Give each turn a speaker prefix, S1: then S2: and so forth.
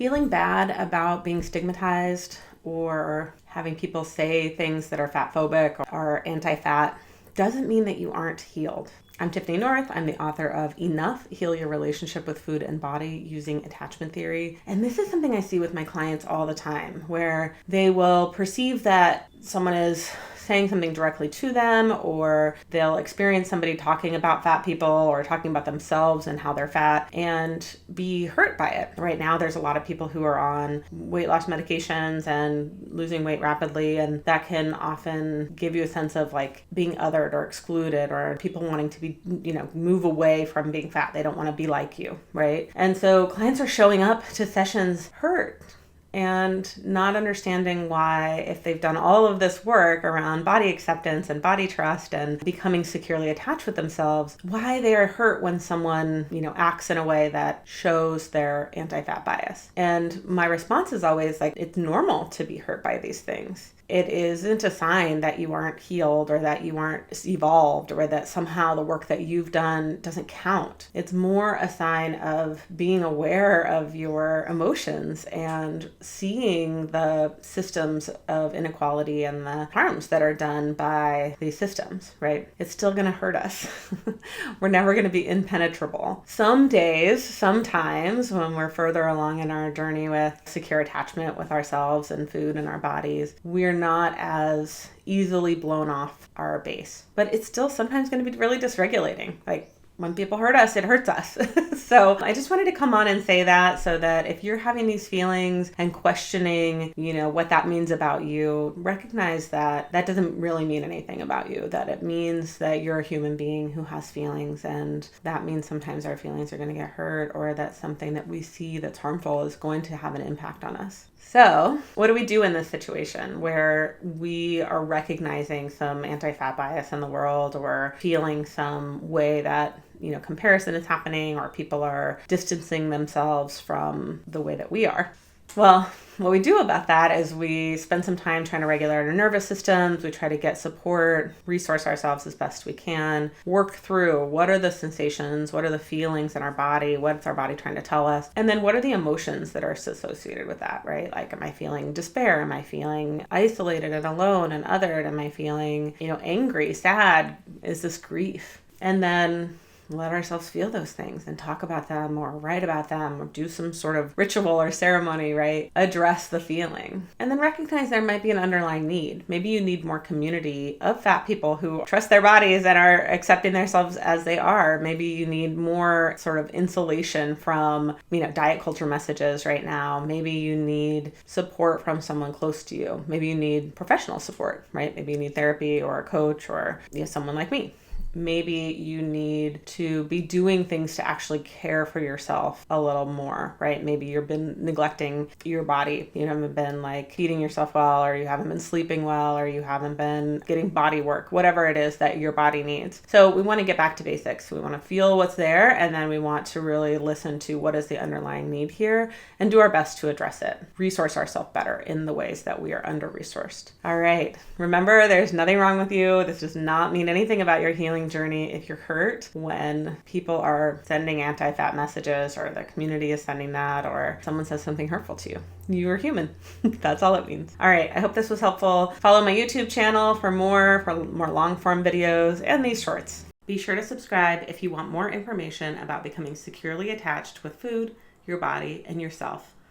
S1: Feeling bad about being stigmatized or having people say things that are fatphobic or anti-fat doesn't mean that you aren't healed. I'm Tiffany North. I'm the author of Enough, Heal Your Relationship with Food and Body Using Attachment Theory. And this is something I see with my clients all the time, where they will perceive that someone is saying something directly to them, or they'll experience somebody talking about fat people or talking about themselves and how they're fat and be hurt by it. Right now, there's a lot of people who are on weight loss medications and losing weight rapidly, and that can often give you a sense of like being othered or excluded, or people wanting to be, move away from being fat. They don't want to be like you, right? And so clients are showing up to sessions hurt and not understanding why, if they've done all of this work around body acceptance and body trust and becoming securely attached with themselves, why they are hurt when someone, acts in a way that shows their anti-fat bias. And my response is always like, it's normal to be hurt by these things. It isn't a sign that you aren't healed or that you aren't evolved or that somehow the work that you've done doesn't count. It's more a sign of being aware of your emotions and seeing the systems of inequality and the harms that are done by these systems, right? It's still going to hurt us. We're never going to be impenetrable. Some days, sometimes when we're further along in our journey with secure attachment with ourselves and food and our bodies, we're not as easily blown off our base. But it's still sometimes going to be really dysregulating. Like, when people hurt us, it hurts us. So I just wanted to come on and say that, so that if you're having these feelings and questioning, what that means about you, recognize that that doesn't really mean anything about you, that it means that you're a human being who has feelings, and that means sometimes our feelings are going to get hurt, or that something that we see that's harmful is going to have an impact on us. So what do we do in this situation where we are recognizing some anti-fat bias in the world, or feeling some way that comparison is happening, or people are distancing themselves from the way that we are? Well, what we do about that is we spend some time trying to regulate our nervous systems. We try to get support, resource ourselves as best we can, work through what are the sensations, what are the feelings in our body, what's our body trying to tell us, and then what are the emotions that are associated with that, right? Like, am I feeling despair? Am I feeling isolated and alone and othered? Am I feeling, angry, sad? Is this grief? And then let ourselves feel those things and talk about them, or write about them, or do some sort of ritual or ceremony, right? Address the feeling. And then recognize there might be an underlying need. Maybe you need more community of fat people who trust their bodies and are accepting themselves as they are. Maybe you need more sort of insulation from, diet culture messages right now. Maybe you need support from someone close to you. Maybe you need professional support, right? Maybe you need therapy or a coach, or someone like me. Maybe you need to be doing things to actually care for yourself a little more, right? Maybe you've been neglecting your body. You haven't been like feeding yourself well, or you haven't been sleeping well, or you haven't been getting body work, whatever it is that your body needs. So we want to get back to basics. We want to feel what's there, and then we want to really listen to what is the underlying need here and do our best to address it. Resource ourselves better in the ways that we are under-resourced. All right. Remember, there's nothing wrong with you. This does not mean anything about your healing journey. If you're hurt when people are sending anti-fat messages, or the community is sending that, or someone says something hurtful to you, you're human. That's all it means. All right. I hope this was helpful. Follow my YouTube channel for more long form videos and these shorts. Be sure to subscribe if you want more information about becoming securely attached with food, your body, and yourself.